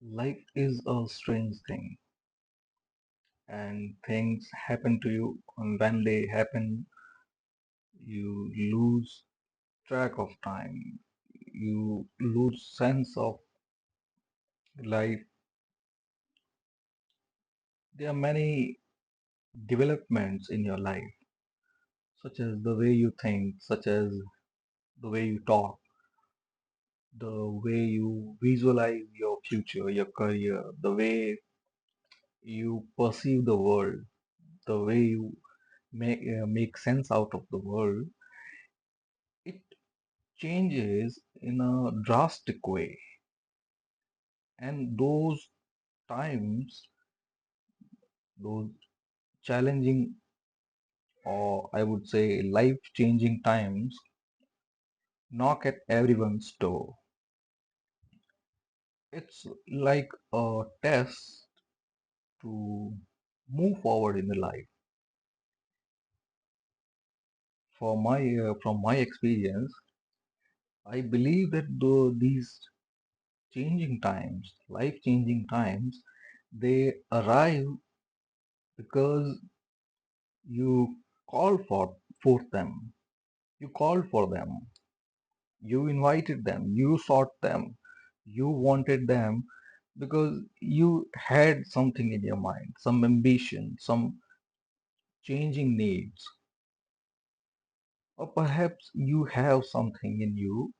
Life is a strange thing, and things happen to you, and when they happen, you lose track of time. You lose sense of life. There are many developments in your life, such as the way you think, such as the way you talk, the way you visualize your future, your career, the way you perceive the world, the way you make sense out of the world. It changes in a drastic way, and those times, those challenging, or I would say life changing times, knock at everyone's door. It's like a test to move forward in the life. From my experience, I believe that though these changing times, life changing times, they arrive because you call for them. You called for them. You invited them. You sought them. You wanted them because you had something in your mind, some ambition, some changing needs, or perhaps you have something in you.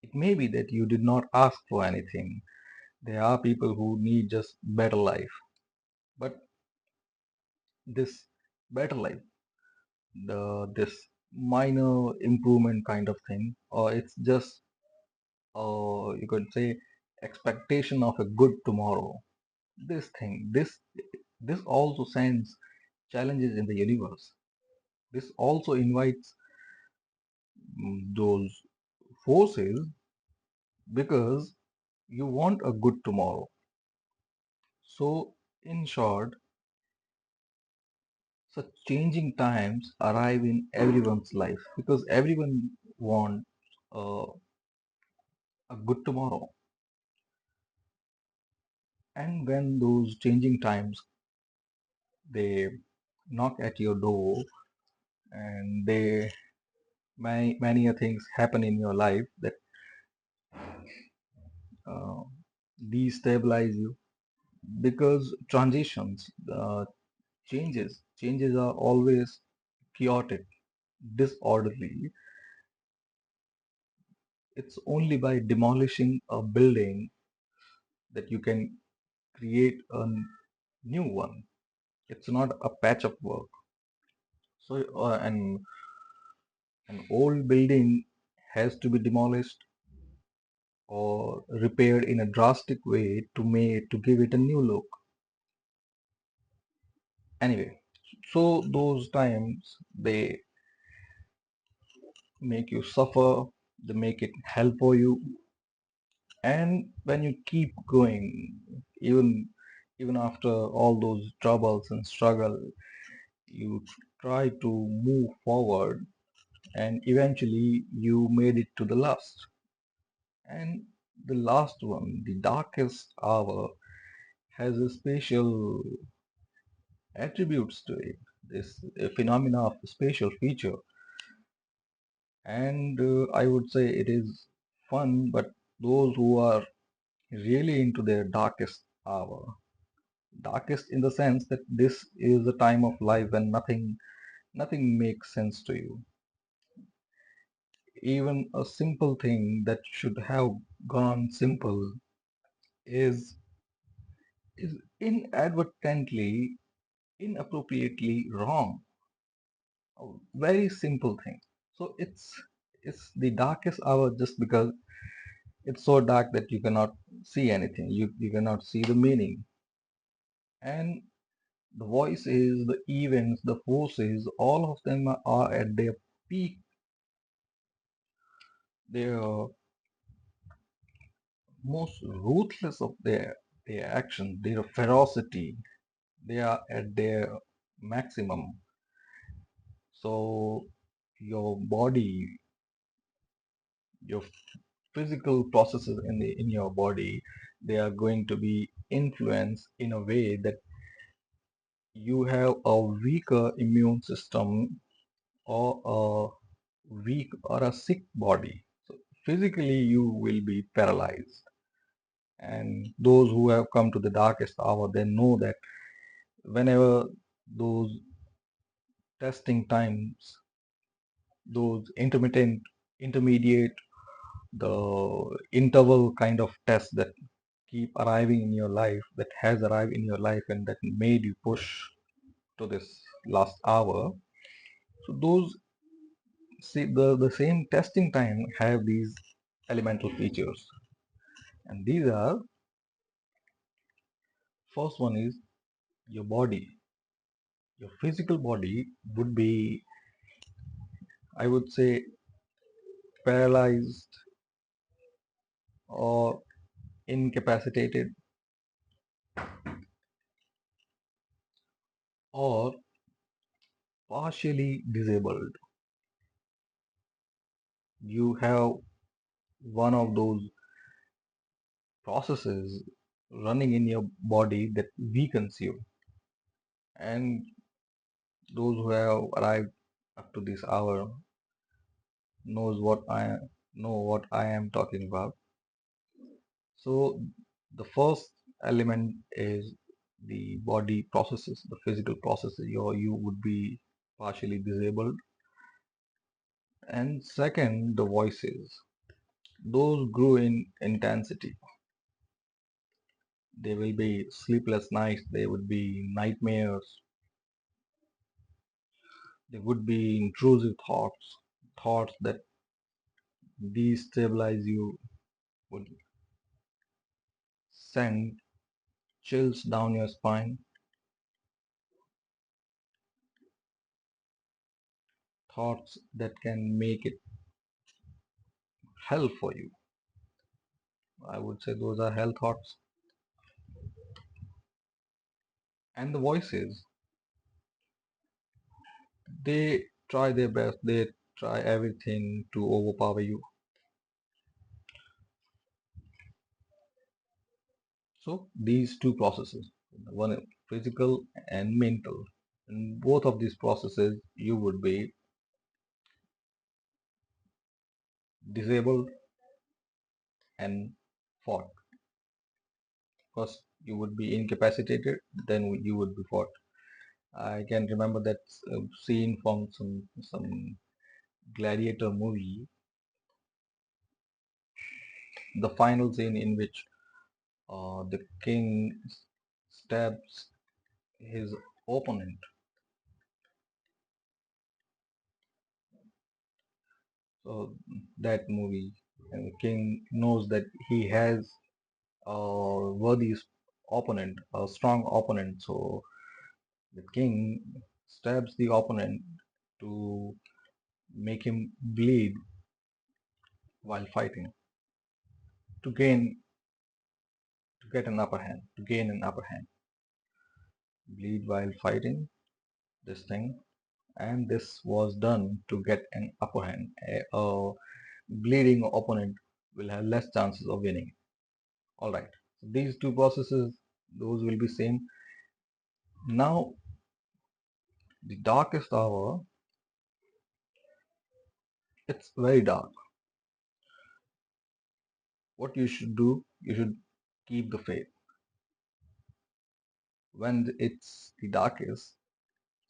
It may be that you did not ask for anything. There are people who need just better life, but this better life, the this minor improvement kind of thing, or it's just you could say expectation of a good tomorrow. This thing, this also sends challenges in the universe. This also invites those forces because you want a good tomorrow. So, in short, such changing times arrive in everyone's life because everyone wants uh, a good tomorrow. And when those changing times they knock at your door, and they many things happen in your life that uh, destabilize you, because transitions, changes are always chaotic, disorderly. It's only by demolishing a building that you can create a new one. It's not a patch of work. So an old building has to be demolished or repaired in a drastic way to give it a new look. Anyway, so those times they make you suffer, they make it hell for you, and when you keep going, even after all those troubles and struggle, you try to move forward, and eventually you made it to the last. And the last one, the darkest hour, has a special attributes to it. This phenomena of spatial feature, and I would say it is fun. But those who are really into their darkest hour, darkest in the sense that this is the time of life when nothing makes sense to you. Even a simple thing that should have gone simple is is inadvertently, inappropriately wrong. A very simple thing. So it's the darkest hour just because it's so dark that you cannot see anything. You cannot see the meaning. And the voices, the events, the forces, all of them are at their peak. They are most ruthless of their action, their ferocity. They are at their maximum. So your body, your physical processes in your body, they are going to be influenced in a way that you have a weaker immune system or a weak or a sick body. So physically you will be paralyzed. And those who have come to the darkest hour, they know that whenever those testing times, those intermediate, the interval kind of tests that keep arriving in your life, that has arrived in your life and that made you push to this last hour. So those, see, the same testing time have these elemental features. And these are, first one is your body. Your physical body would be, I would say, paralyzed or incapacitated or partially disabled. You have one of those processes running in your body that weakens you. And those who have arrived up to this hour know what I am talking about. So the first element is the body processes, the physical processes. You would be partially disabled. And second, the voices. Those grew in intensity. There will be sleepless nights, there would be nightmares, there would be intrusive thoughts, thoughts that destabilize you, would send chills down your spine, thoughts that can make it hell for you. I would say those are hell thoughts. And the voices, they try their best, they try everything to overpower you. So these two processes, one is physical and mental. In both of these processes, you would be disabled and fought. First, you would be incapacitated, then you would be fought. I can remember that scene from some gladiator movie, the final scene in which the king stabs his opponent. So that movie, and the king knows that he has a worthy opponent, a strong opponent. So the king stabs the opponent to make him bleed while fighting, to gain, to get an upper hand, to gain an upper hand. Bleed while fighting this thing, and this was done to get an upper hand. A bleeding opponent will have less chances of winning. All right. So these two processes, those will be same. Now, the darkest hour, it's very dark. What you should do, you should keep the faith. When it's the darkest,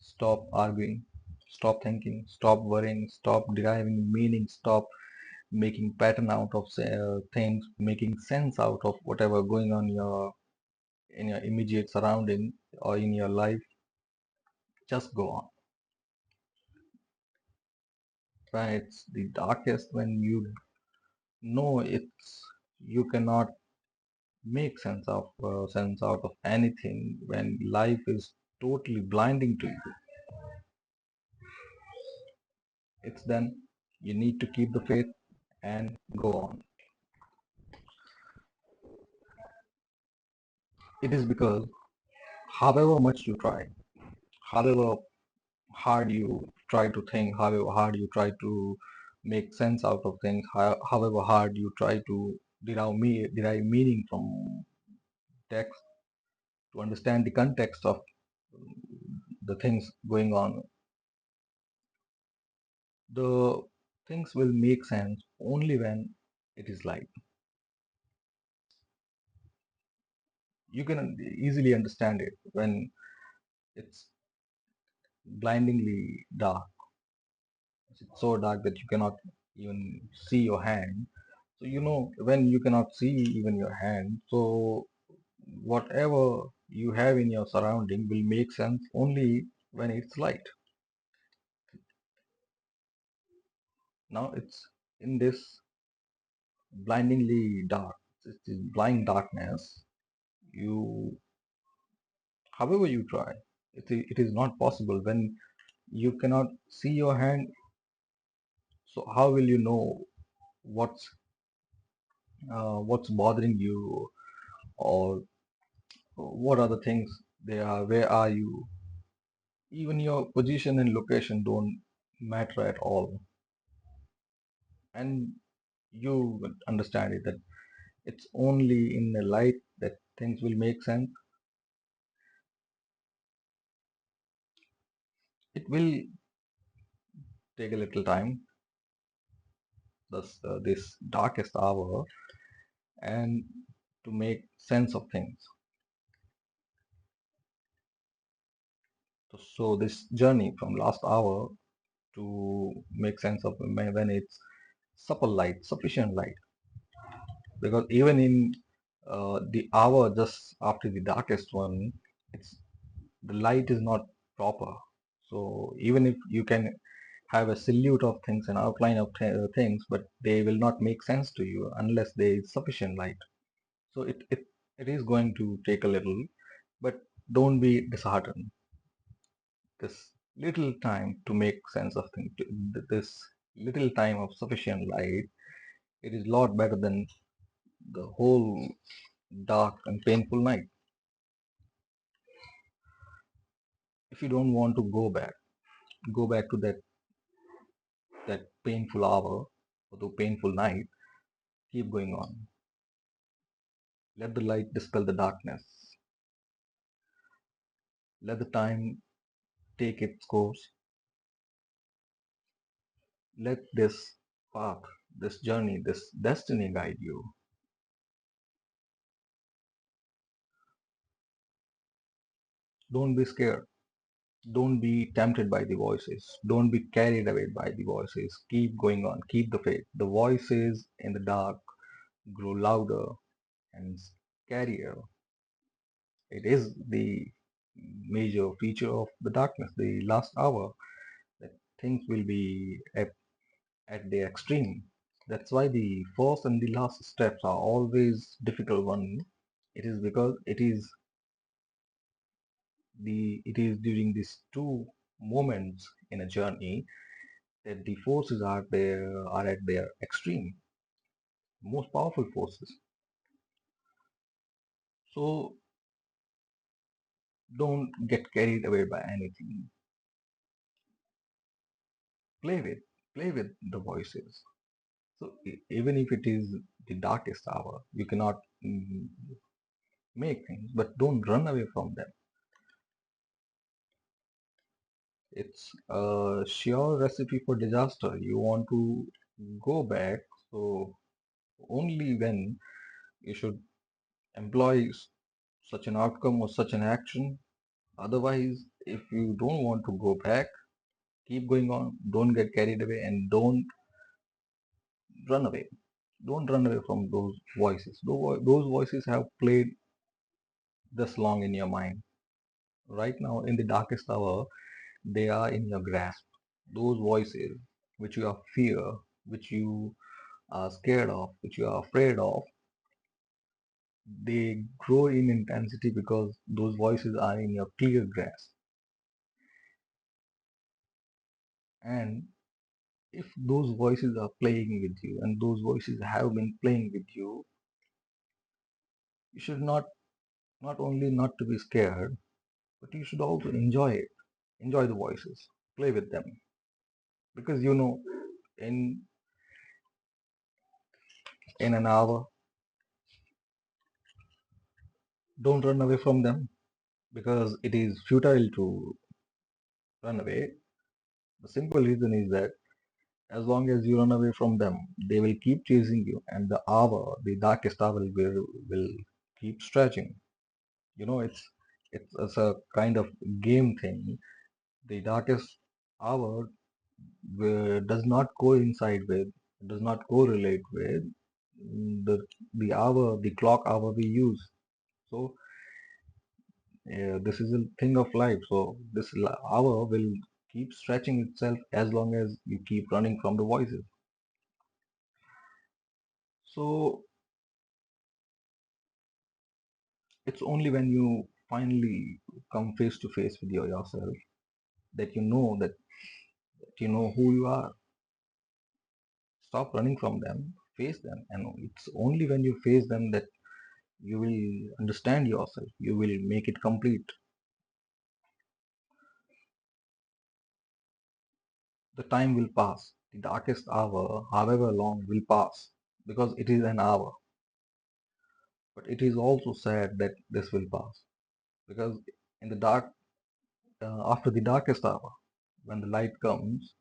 stop arguing, stop thinking, stop worrying, stop deriving meaning, stop making pattern out of things, making sense out of whatever going on in your immediate surrounding or in your life. Just go on. When it's the darkest, when you know it's, you cannot make sense out of anything, when life is totally blinding to you, it's then you need to keep the faith and go on. It is because however much you try, however hard you try to think, however hard you try to make sense out of things, however hard you try to derive meaning from text, to understand the context of the things going on, the things will make sense only when it is light. You can easily understand it when it's blindingly dark. It's so dark that you cannot even see your hand. So when you cannot see even your hand, so whatever you have in your surrounding will make sense only when it's light. Now it's in this blindingly dark, this blind darkness. You, however you try, it is not possible when you cannot see your hand. So how will you know what's what's bothering you, or what are the things they are? Where are you? Even your position and location don't matter at all, and you will understand it that it's only in the light that things will make sense. It will take a little time, this darkest hour, and to make sense of things. So this journey from last hour to make sense of when it's supple light, sufficient light, because even in the hour just after the darkest one, it's the light is not proper. So even if you can have a silhouette of things, an outline of things, but they will not make sense to you unless there is sufficient light. So it is going to take a little, but don't be disheartened. This little time to make sense of things, this little time of sufficient light, it is a lot better than the whole dark and painful night. If you don't want to go back to that painful hour or the painful night, keep going on. Let the light dispel the darkness. Let the time take its course. Let this path, this journey, this destiny guide you. Don't be scared. Don't be tempted by the voices. Don't be carried away by the voices. Keep going on. Keep the faith. The voices in the dark grow louder and scarier. It is the major feature of the darkness, the last hour, that things will be at the extreme. That's why the first and the last steps are always difficult one. It is because it is during these two moments in a journey that the forces are at their extreme, most powerful forces. So don't get carried away by anything. Play with play with the voices. So even if it is the darkest hour, you cannot make things, but don't run away from them. It's a sure recipe for disaster. You want to go back, so only when you should employ such an outcome or such an action. Otherwise, if you don't want to go back, keep going on. Don't get carried away and don't run away. Don't run away from those voices. Those voices have played this long in your mind. Right now, in the darkest hour, they are in your grasp. Those voices which you are fear, which you are scared of, which you are afraid of, they grow in intensity because those voices are in your clear grasp. And if those voices are playing with you and those voices have been playing with you, you should not only not to be scared, but you should also enjoy it. Enjoy the voices. Play with them. Because in in an hour. Don't run away from them because it is futile to run away. The simple reason is that as long as you run away from them, they will keep chasing you, and the darkest hour, will keep stretching. It's a kind of game thing. The darkest hour does not coincide with, does not correlate with the clock hour we use. So this is a thing of life. So this hour will keep stretching itself as long as you keep running from the voices. So it's only when you finally come face to face with yourself that you know who you are. Stop running from them, face them, and it's only when you face them that you will understand yourself. You will make it complete. The time will pass. The darkest hour, however long, will pass because it is an hour. But it is also sad that this will pass because in the dark, after the darkest hour, when the light comes,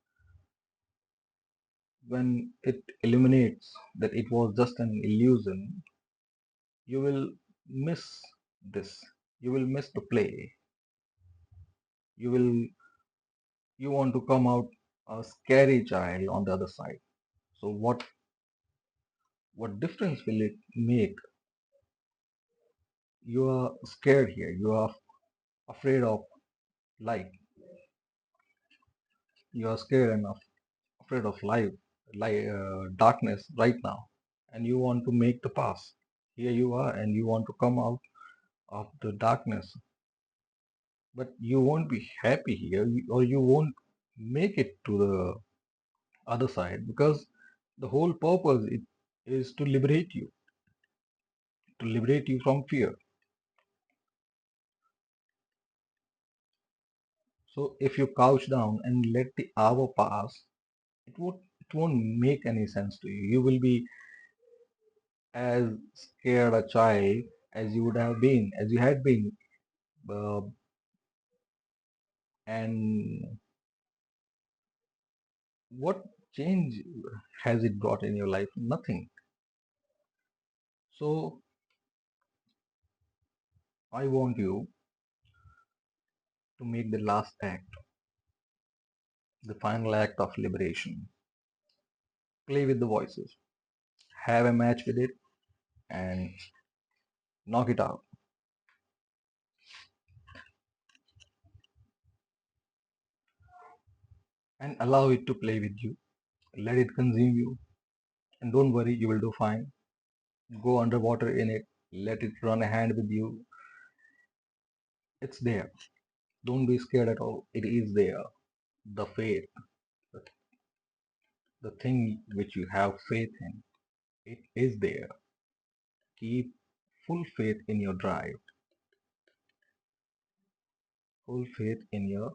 when it illuminates that it was just an illusion, you will miss this. You will miss the play. You will you want to come out a scary child on the other side. So what difference will it make? You are scared here. You are afraid of light. You are scared and afraid of darkness right now, and you want to make the pass. Here you are, and you want to come out of the darkness, but you won't be happy here, or you won't make it to the other side because the whole purpose is to liberate you from fear. So if you couch down and let the hour pass, it won't make any sense to you. You will be as scared a child as you would have been, as you had been, uh, and what change has it brought in your life? Nothing. So I want you to make the last act, the final act of liberation. Play with the voices, have a match with it, and knock it out, and allow it to play with you. Let it consume you, and don't worry, you will do fine. Go underwater in it, let it run a hand with you. It's there. Don't be scared at all. It is there. The faith, the, the thing which you have faith in, it is there. Keep full faith in your drive, full faith in your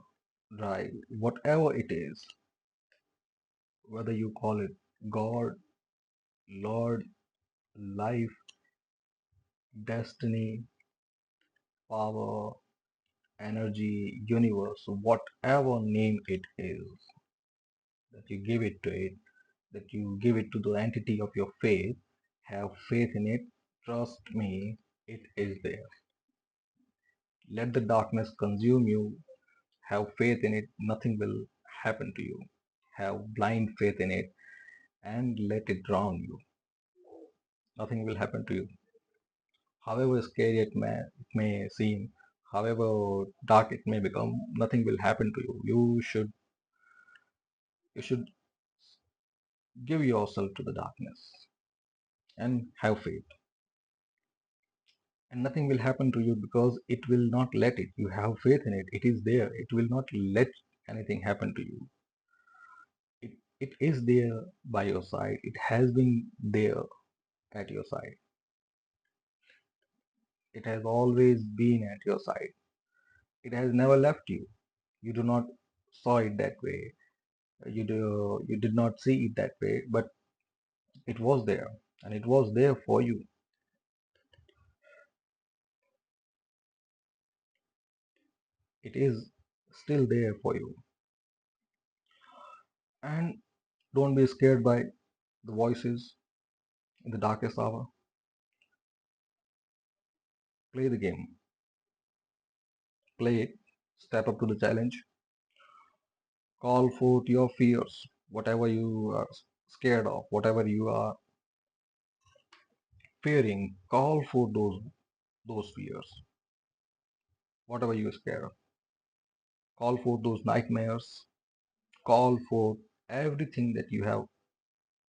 drive, whatever it is, whether you call it God, Lord, life, destiny, power, energy, universe, whatever name it is, that you give it to it, that you give it to the entity of your faith, have faith in it, trust me, it is there. Let the darkness consume you, have faith in it, nothing will happen to you. Have blind faith in it and let it drown you. Nothing will happen to you. However scary it may seem, however dark it may become, nothing will happen to you. You should give yourself to the darkness and have faith. And nothing will happen to you because it will not let it. You have faith in it. It is there. It will not let anything happen to you. It is there by your side. It has been there at your side. It has always been at your side. It has never left you. You do not saw it that way. You did not see it that way, but it was there. and it was there for you. It is still there for you. And don't be scared by the voices in the darkest hour. Play the game, play it, step up to the challenge, call forth your fears, whatever you are scared of, whatever you are fearing, call for those fears, whatever you are scared of. Call for those nightmares, call for everything that you have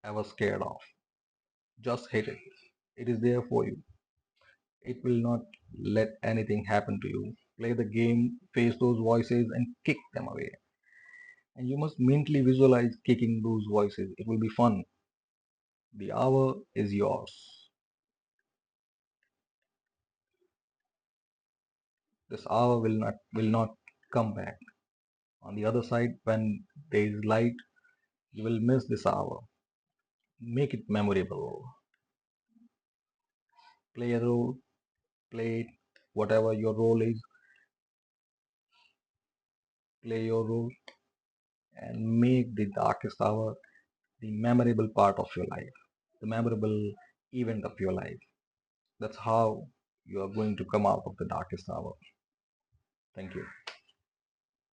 ever scared of. Just hit it. It is there for you. It will not let anything happen to you. Play the game, face those voices, and kick them away. And you must mentally visualize kicking those voices. It will be fun. The hour is yours. This hour will not come back. On the other side, when there is light, you will miss this hour. Make it memorable. Play a role, play it, whatever your role is, play your role and make the darkest hour the memorable part of your life, the memorable event of your life. That's how you are going to come out of the darkest hour. Thank you.